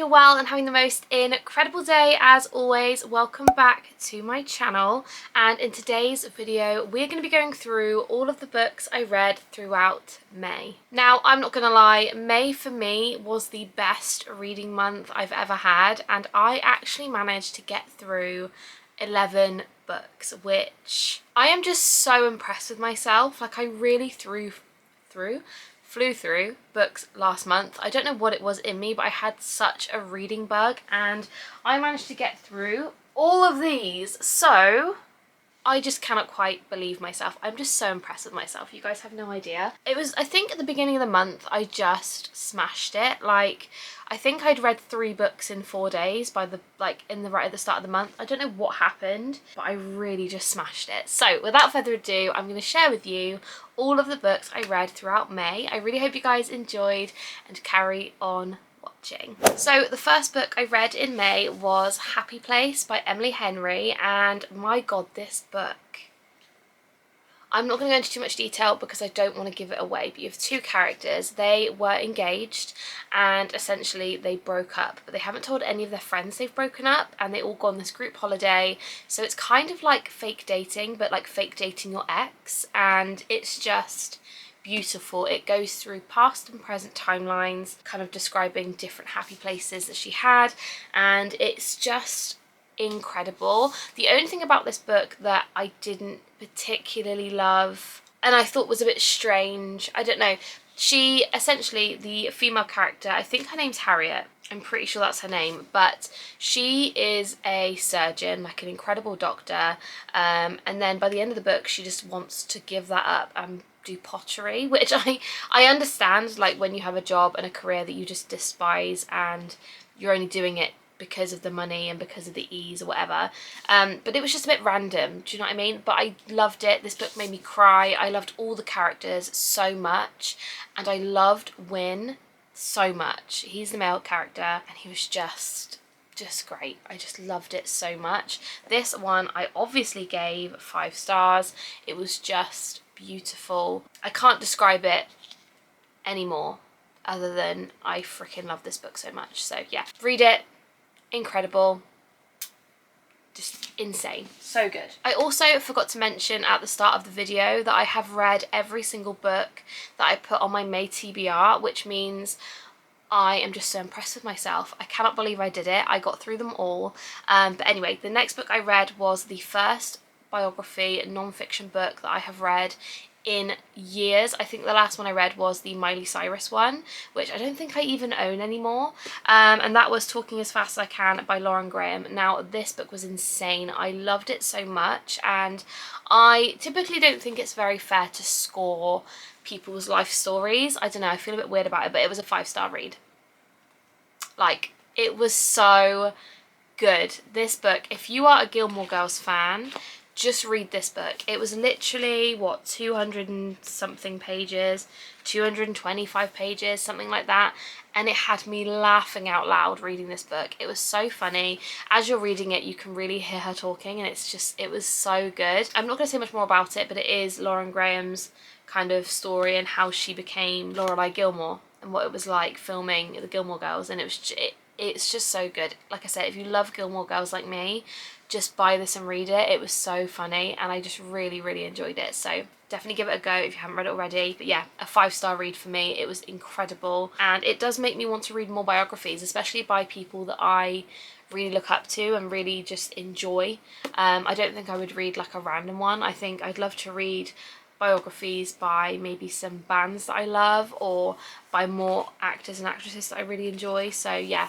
you're well and having the most incredible day as always. Welcome back to my channel, and in today's video we're going to be going through all of the books I read throughout May. Now, I'm not gonna lie, May for me was the best reading month I've ever had, and I actually managed to get through 11 books, which I am just so impressed with myself. Like, I really flew through books last month. I don't know what it was in me, but I had such a reading bug and I managed to get through all of these. So I just cannot quite believe myself. I'm just so impressed with myself. You guys have no idea. It was, I think at the beginning of the month, I just smashed it. Like, I think I'd read 3 books in 4 days by the, right at the start of the month. I don't know what happened, but I really just smashed it. So without further ado, I'm going to share with you all of the books I read throughout May. I really hope you guys enjoyed and carry on watching. So the first book I read in May was Happy Place by Emily Henry, and my god, this book, I'm not going to go into too much detail because I don't want to give it away, but you have 2 characters. They were engaged and essentially they broke up, but they haven't told any of their friends they've broken up, and they all go on this group holiday. So it's kind of like fake dating, but like fake dating your ex, and it's just beautiful. It goes through past and present timelines, kind of describing different happy places that she had, and it's just incredible. The only thing about this book that I didn't particularly love and I thought was a bit strange, I don't know, she essentially, the female character, I think her name's Harriet, I'm pretty sure that's her name, but she is a surgeon, like an incredible doctor, and then by the end of the book she just wants to give that up and do pottery, which I understand, like when you have a job and a career that you just despise and you're only doing it because of the money and because of the ease or whatever, but it was just a bit random, do you know what I mean? But I loved it. This book made me cry. I loved all the characters so much, and I loved Win so much. He's the male character and he was just great. I just loved it so much. This one I obviously gave 5 stars. It was just beautiful. I can't describe it anymore other than I freaking love this book so much. So yeah, read it. Incredible, just insane, so good. I also forgot to mention at the start of the video that I have read every single book that I put on my May TBR, which means I am just so impressed with myself. I cannot believe I did it. I got through them all. But anyway, the next book I read was the first biography non-fiction book that I have read in years. I think the last one I read was the Miley Cyrus one, which I don't think I even own anymore, and that was Talking as Fast as I Can by Lauren Graham. Now, this book was insane. I loved it so much, and I typically don't think it's very fair to score people's life stories. I don't know, I feel a bit weird about it, but it was a 5-star read. Like, it was so good. This book, if you are a Gilmore Girls fan, just read this book. It was literally, what, 200 and something pages, 225 pages, something like that, and it had me laughing out loud reading this book. It was so funny. As you're reading it, you can really hear her talking, and it's just, it was so good. I'm not going to say much more about it, but it is Lauren Graham's kind of story and how she became Lorelai Gilmore and what it was like filming the Gilmore Girls, and it's just so good. Like I said, if you love Gilmore Girls like me, just buy this and read it. It was so funny and I just really enjoyed it. So definitely give it a go if you haven't read it already. But yeah, a 5-star read for me. It was incredible, and it does make me want to read more biographies, especially by people that I really look up to and really just enjoy. I don't think I would read like a random one. I think I'd love to read biographies by maybe some bands that I love, or by more actors and actresses that I really enjoy. So yeah,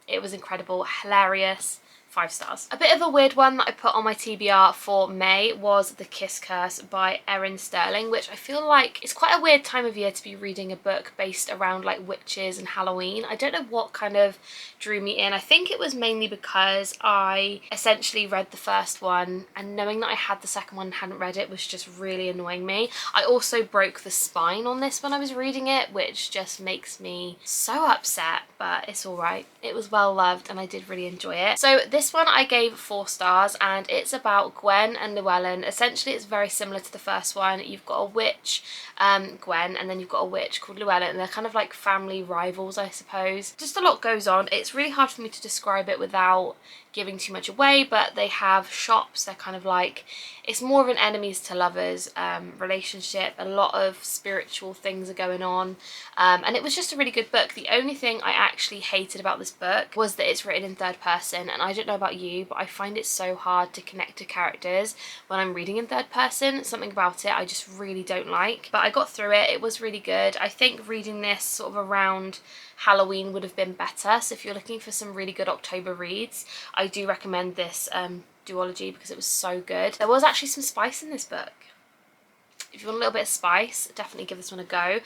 it was incredible, hilarious, 5 stars. A bit of a weird one that I put on my TBR for May was The Kiss Curse by Erin Sterling, which I feel like it's quite a weird time of year to be reading a book based around like witches and Halloween. I don't know what kind of drew me in. I think it was mainly because I essentially read the first one, and knowing that I had the second one and hadn't read it was just really annoying me. I also broke the spine on this when I was reading it, which just makes me so upset, but it's alright. It was well loved and I did really enjoy it. So this This one I gave 4 stars, and it's about Gwen and Llewellyn. Essentially it's very similar to the first one. You've got a witch, Gwen, and then you've got a witch called Llewellyn, and they're kind of like family rivals, I suppose. Just a lot goes on. It's really hard for me to describe it without giving too much away, but they have shops. They're kind of like, it's more of an enemies to lovers relationship. A lot of spiritual things are going on, and it was just a really good book. The only thing I actually hated about this book was that it's written in third person, and I don't know about you, but I find it so hard to connect to characters when I'm reading in third person. Something about it I just really don't like, but I got through it. It was really good. I think reading this sort of around Halloween would have been better, so if you're looking for some really good October reads, I do recommend this duology because it was so good. There was actually some spice in this book. If you want a little bit of spice, definitely give this one a go.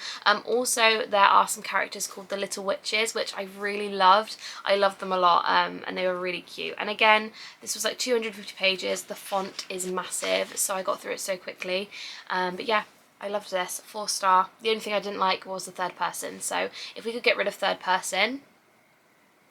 Also, there are some characters called the Little Witches, which I really loved. I loved them a lot, and they were really cute. And again, this was like 250 pages. The font is massive, so I got through it so quickly. But yeah, I loved this. 4 star. The only thing I didn't like was the third person, so if we could get rid of third person,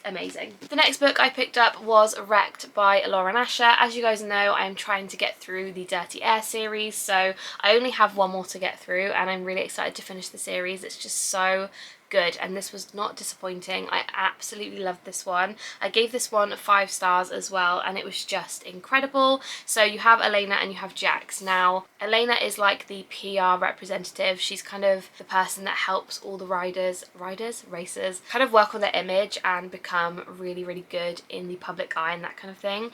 amazing. The next book I picked up was Wrecked by Lauren Asher. As you guys know, I'm trying to get through the Dirty Air series, so I only have one more to get through, and I'm really excited to finish the series. It's just so good, and this was not disappointing. I absolutely loved this one. I gave this one 5 stars as well, and it was just incredible. So you have Elena and you have Jax. Now Elena is like the PR representative. She's kind of the person that helps all the racers kind of work on their image and become really, really good in the public eye and that kind of thing.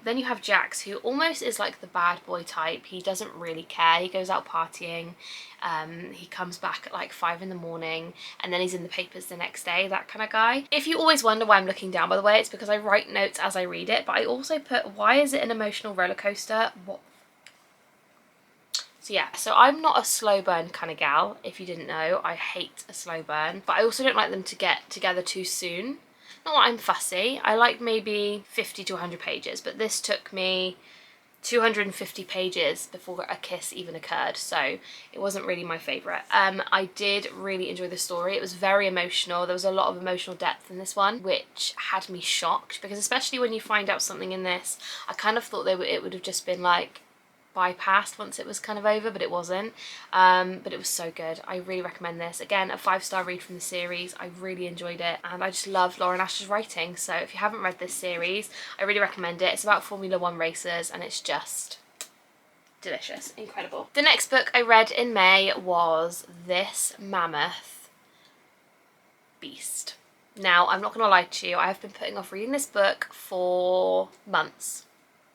Then you have Jax, who almost is like the bad boy type. He doesn't really care. He goes out partying. He comes back at like 5 in the morning, and then he's in the papers the next day, that kind of guy. If you always wonder why I'm looking down, by the way, it's because I write notes as I read it, but I also put, why is it an emotional roller coaster? What? So yeah, so I'm not a slow burn kind of gal, if you didn't know. I hate a slow burn, but I also don't like them to get together too soon. Not that I'm fussy. I like maybe 50 to 100 pages, but this took me 250 pages before a kiss even occurred, so it wasn't really my favourite. I did really enjoy the story. It was very emotional. There was a lot of emotional depth in this one, which had me shocked, because especially when you find out something in this, I kind of thought it would have just been like bypassed once it was kind of over, but it wasn't. But it was so good. I really recommend this. Again, a 5-star read from the series. I really enjoyed it, and I just love Lauren Asher's writing, so if you haven't read this series, I really recommend it. It's about Formula 1 racers, and it's just delicious. Incredible. The next book I read in May was this Mammoth beast. Now, I'm not gonna lie to you, I have been putting off reading this book for months,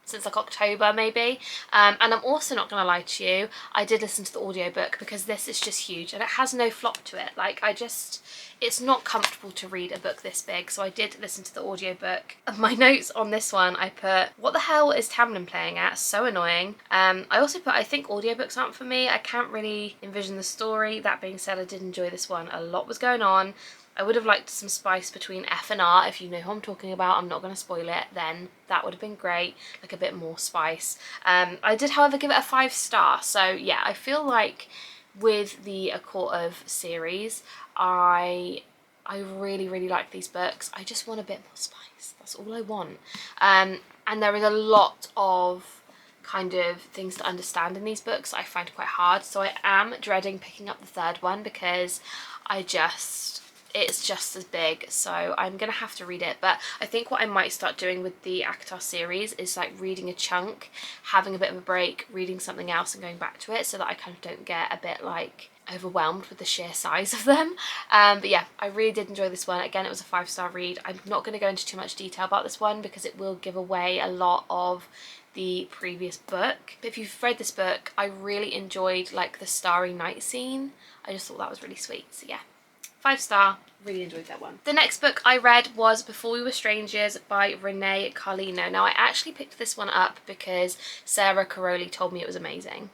since like October maybe, and I'm also not gonna lie to you, I did listen to the audiobook because this is just huge and it has no flop to it. Like, it's not comfortable to read a book this big, so I did listen to the audiobook. My notes on this one, I put, what the hell is Tamlin playing at? So annoying. I also put, I think audiobooks aren't for me. I can't really envision the story. That being said, I did enjoy this one. A lot was going on. I would have liked some spice between F and R. If you know who I'm talking about, I'm not going to spoil it, then that would have been great, like a bit more spice. I did, however, give it a 5-star, so yeah, I feel like with the A Court of series, I really, really like these books. I just want a bit more spice, that's all I want. And there is a lot of kind of things to understand in these books I find quite hard, so I am dreading picking up the third one because it's just as big, so I'm gonna have to read it. But I think what I might start doing with the ACOTAR series is like reading a chunk, having a bit of a break, reading something else and going back to it, so that I kind of don't get a bit like overwhelmed with the sheer size of them. But yeah, I really did enjoy this one. Again, it was a 5-star read. I'm not going to go into too much detail about this one because it will give away a lot of the previous book. But if you've read this book, I really enjoyed like the Starry Night scene. I just thought that was really sweet, so yeah. 5-star, really enjoyed that one. The next book I read was Before We Were Strangers by Renee Carlino. Now, I actually picked this one up because Sarah Caroli told me it was amazing.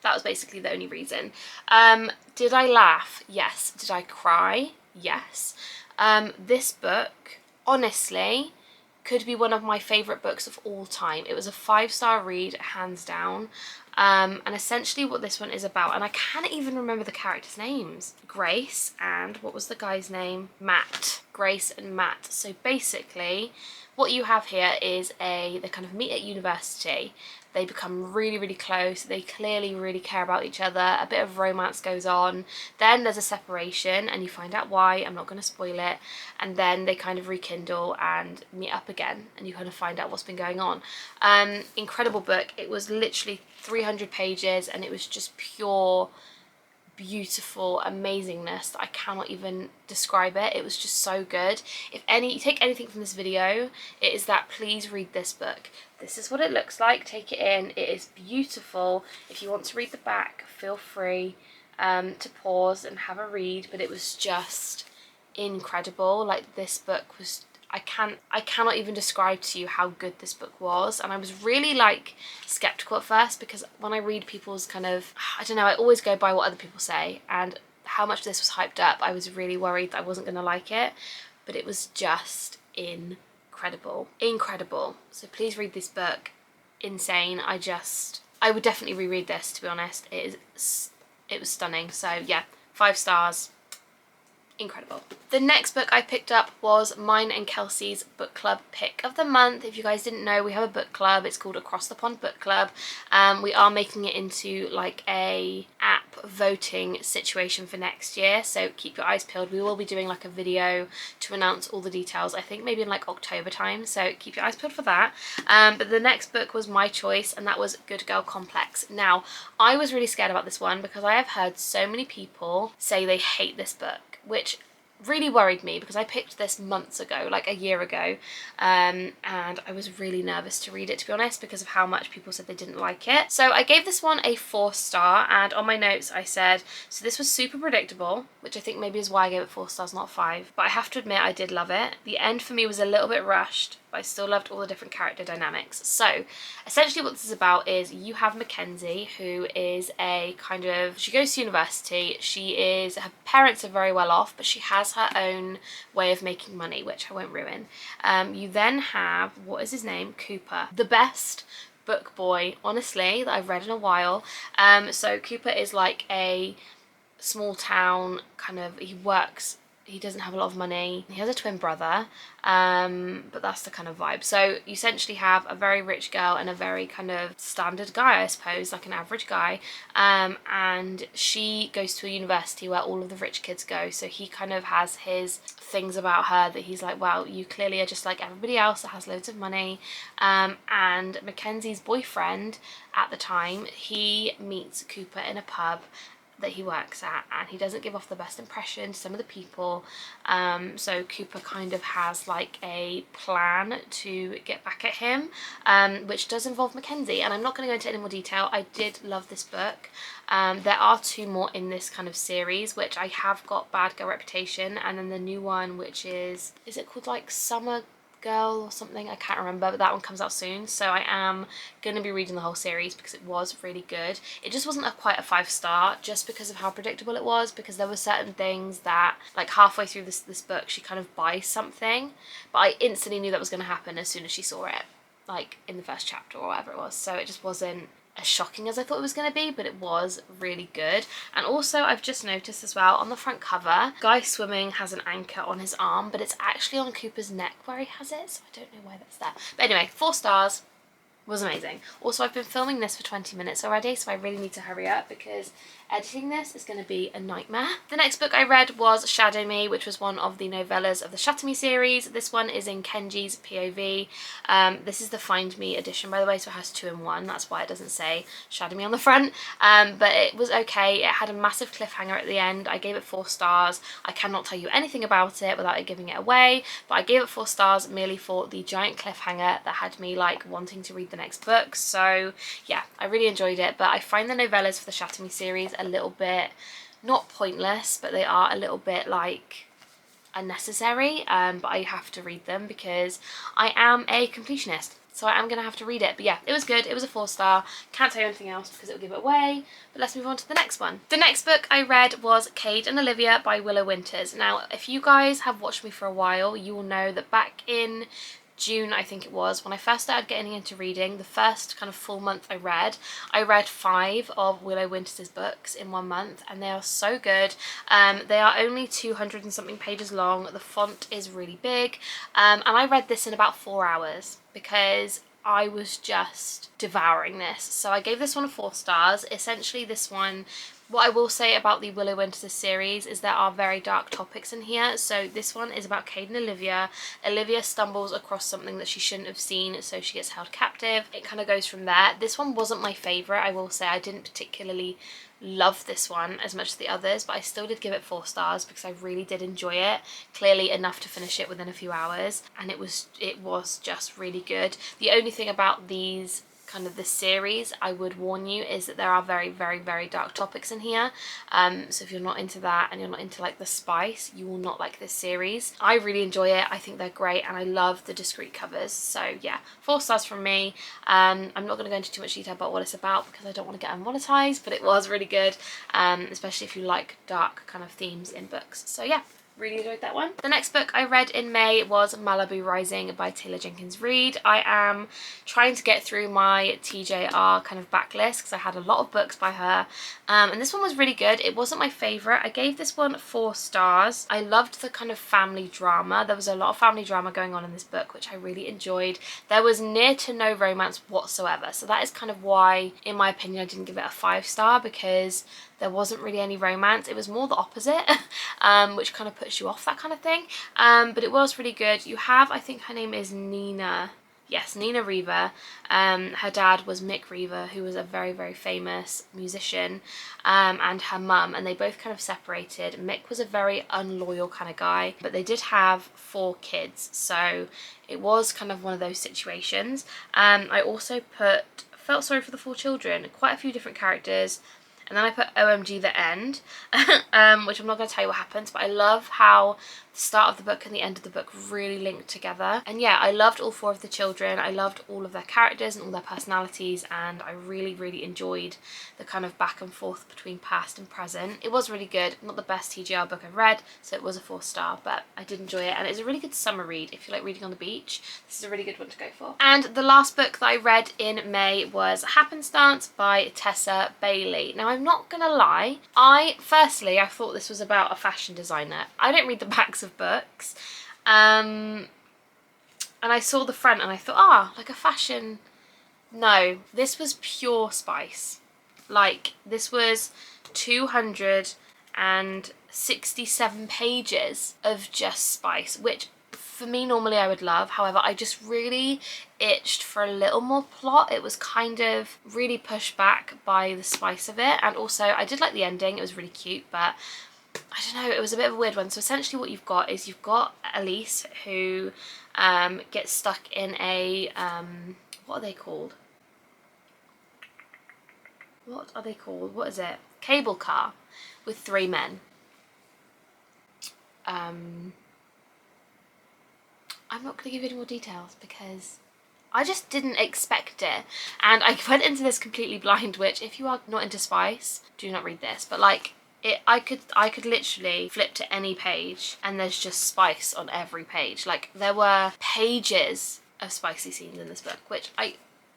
That was basically the only reason. Did I laugh? Yes. Did I cry? Yes. This book, honestly, could be one of my favourite books of all time. It was a 5-star read, hands down. And essentially what this one is about, and I can't even remember the characters' names. Grace and what was the guy's name? Matt. Grace and Matt. So basically what you have here is they kind of meet at university. They become really, really close. They clearly really care about each other. A bit of romance goes on. Then there's a separation and you find out why. I'm not going to spoil it. And then they kind of rekindle and meet up again and you kind of find out what's been going on. Incredible book. It was literally 300 pages and it was just pure beautiful amazingness that I cannot even describe it. It was just so good. If you take anything from this video, it is that please read this book. This is what it looks like. Take it in. It is beautiful. If you want to read the back, feel free to pause and have a read, but it was just incredible. Like, this book was, I cannot even describe to you how good this book was. And I was really like skeptical at first because when I read people's kind of, I don't know, I always go by what other people say, and how much this was hyped up, I was really worried that I wasn't going to like it, but it was just incredible. So please read this book. Insane. I would definitely reread this, to be honest. It was stunning. So yeah, 5 stars. Incredible. The next book I picked up was mine and Kelsey's book club pick of the month. If you guys didn't know, we have a book club. It's called Across the Pond Book Club. We are making it into like a app voting situation for next year, so keep your eyes peeled. We will be doing like a video to announce all the details, I think maybe in like October time, so keep your eyes peeled for that. But the next book was my choice, and that was Good Girl Complex. Now, I was really scared about this one because I have heard so many people say they hate this book, which really worried me because I picked this months ago, like a year ago, and I was really nervous to read it, to be honest, because of how much people said they didn't like it. So I gave this one a 4 star, and on my notes I said, so this was super predictable, which I think maybe is why I gave it 4 stars, not 5, but I have to admit I did love it. The end for me was a little bit rushed, but I still loved all the different character dynamics. So essentially what this is about is you have Mackenzie, who is a kind of, she goes to university, her parents are very well off, but she has her own way of making money, which I won't ruin. You then have, what is his name? Cooper, the best book boy, honestly, that I've read in a while. So Cooper is like a small town kind of, he doesn't have a lot of money. He has a twin brother, but that's the kind of vibe. So you essentially have a very rich girl and a very kind of standard guy, I suppose, like an average guy. And she goes to a university where all of the rich kids go. So he kind of has his things about her that he's like, well, you clearly are just like everybody else that has loads of money. And Mackenzie's boyfriend at the time, he meets Cooper in a pub that he works at, and he doesn't give off the best impression to some of the people. So Cooper kind of has like a plan to get back at him, which does involve Mackenzie, and I'm not going to go into any more detail. I did love this book. There are 2 more in this kind of series, which I have got Bad Girl Reputation, and then the new one, which is it called like Summer Girl or something, I can't remember, but that one comes out soon. So I am going to be reading the whole series because it was really good. It just wasn't quite a 5 star just because of how predictable it was, because there were certain things that, like halfway through this book, she kind of buys something, but I instantly knew that was going to happen as soon as she saw it, like in the first chapter or whatever it was. So it just wasn't as shocking as I thought it was going to be, but it was really good. And also I've just noticed as well, on the front cover, Guy Swimming has an anchor on his arm, but it's actually on Cooper's neck where he has it, so I don't know why that's there. But anyway, 4 stars. Was amazing. Also, I've been filming this for 20 minutes already, so I really need to hurry up because editing this is going to be a nightmare. The next book I read was Shadow Me, which was one of the novellas of the Shatter Me series. This one is in Kenji's POV. This is the Find Me edition, by the way, so it has 2 in 1. That's why it doesn't say Shadow Me on the front. But it was okay. It had a massive cliffhanger at the end. I gave it 4 stars. I cannot tell you anything about it without it giving it away, but I gave it 4 stars merely for the giant cliffhanger that had me like wanting to read the next book. So yeah, I really enjoyed it, but I find the novellas for the Shatter Me series a little bit, not pointless, but they are a little bit like unnecessary, but I have to read them because I am a completionist, so I am going to have to read it. But yeah, it was good. It was a 4 star. Can't tell you anything else because it will give it away, but let's move on to the next one. The next book I read was Kaden Olivia by Willow Winters. Now, if you guys have watched me for a while, you will know that back in June, I think it was, when I first started getting into reading. The first kind of full month I read 5 of Willow Winters's books in 1 month, and they are so good. They are only 200 and something pages long. The font is really big, and I read this in about 4 hours because I was just devouring this. So I gave this one 4 stars. Essentially, this one, what I will say about the Willow Winters series is there are very dark topics in here. So this one is about Kaden Olivia. Olivia stumbles across something that she shouldn't have seen, so she gets held captive. It kind of goes from there. This one wasn't my favourite, I will say. I didn't particularly love this one as much as the others, but I still did give it 4 stars because I really did enjoy it, clearly enough to finish it within a few hours, and it was just really good. The only thing about these kind of the series I would warn you is that there are very, very, very dark topics in here, so if you're not into that and you're not into like the spice, you will not like this series. I really enjoy it. I think they're great, and I love the discreet covers. So yeah, 4 stars from me. I'm not going to go into too much detail about what it's about because I don't want to get unmonetized, but it was really good, especially if you like dark kind of themes in books. So yeah, really enjoyed that one. The next book I read in May was Malibu Rising by Taylor Jenkins Reid. I am trying to get through my TJR kind of backlist because I had a lot of books by her, and this one was really good. It wasn't my favourite. I gave this one 4 stars. I loved the kind of family drama. There was a lot of family drama going on in this book, which I really enjoyed. There was near to no romance whatsoever, so that is kind of why, in my opinion, I didn't give it a 5 star, because there wasn't really any romance. It was more the opposite, which kind of puts you off that kind of thing. But it was really good. You have, I think her name is Nina. Yes, Nina Reaver. Her dad was Mick Reaver, who was a very, very famous musician, and her mum, and they both kind of separated. Mick was a very unloyal kind of guy, but they did have 4 kids, so it was kind of one of those situations. I also felt sorry for the 4 children, quite a few different characters. And then I put OMG the end, which I'm not going to tell you what happens, but I love how the start of the book and the end of the book really linked together. And yeah, I loved all 4 of the children. I loved all of their characters and all their personalities, and I really, really enjoyed the kind of back and forth between past and present. It was really good. Not the best TGR book I've read, so it was a 4 star, but I did enjoy it, and it's a really good summer read. If you like reading on the beach, this is a really good one to go for. And the last book that I read in May was Happenstance by Tessa Bailey. Now, I'm not gonna lie, I thought this was about a fashion designer. I don't read the backs of books, and I saw the front and I thought, like a fashion. No, this was pure spice. Like, this was 267 pages of just spice, which for me normally I would love. However, I just really itched for a little more plot. It was kind of really pushed back by the spice of it, and also I did like the ending. It was really cute, but I don't know, it was a bit of a weird one. So essentially what you've got is you've got Elise, who gets stuck in a what are they called? What are they called? What is it? Cable car with 3 men. I'm not going to give you any more details because I just didn't expect it, and I went into this completely blind, which if you are not into spice, do not read this. But like, I could literally flip to any page and there's just spice on every page. Like, there were pages of spicy scenes in this book, which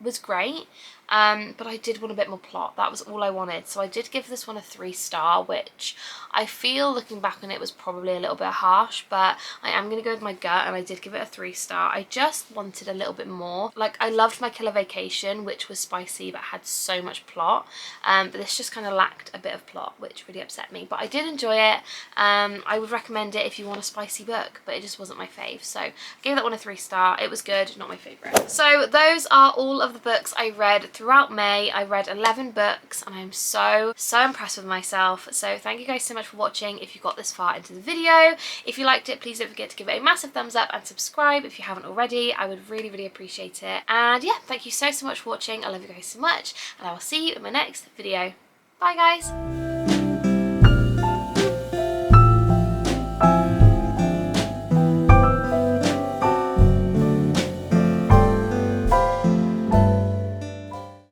was great, but I did want a bit more plot. That was all I wanted. So I did give this one a 3 star, which I feel, looking back on it, was probably a little bit harsh, but I am going to go with my gut, and I did give it a 3 star. I just wanted a little bit more. Like, I loved My Killer Vacation, which was spicy but had so much plot, but this just kind of lacked a bit of plot, which really upset me. But I did enjoy it. I would recommend it if you want a spicy book, but it just wasn't my fave. So I gave that one a 3 star. It was good, not my favourite. So those are all of the books I read throughout May. I read 11 books, and I'm so impressed with myself. So thank you guys so much for watching if you got this far into the video. If you liked it, please don't forget to give it a massive thumbs up and subscribe if you haven't already. I would really, really appreciate it. And yeah, thank you so much for watching. I love you guys so much, and I will see you in my next video. Bye guys.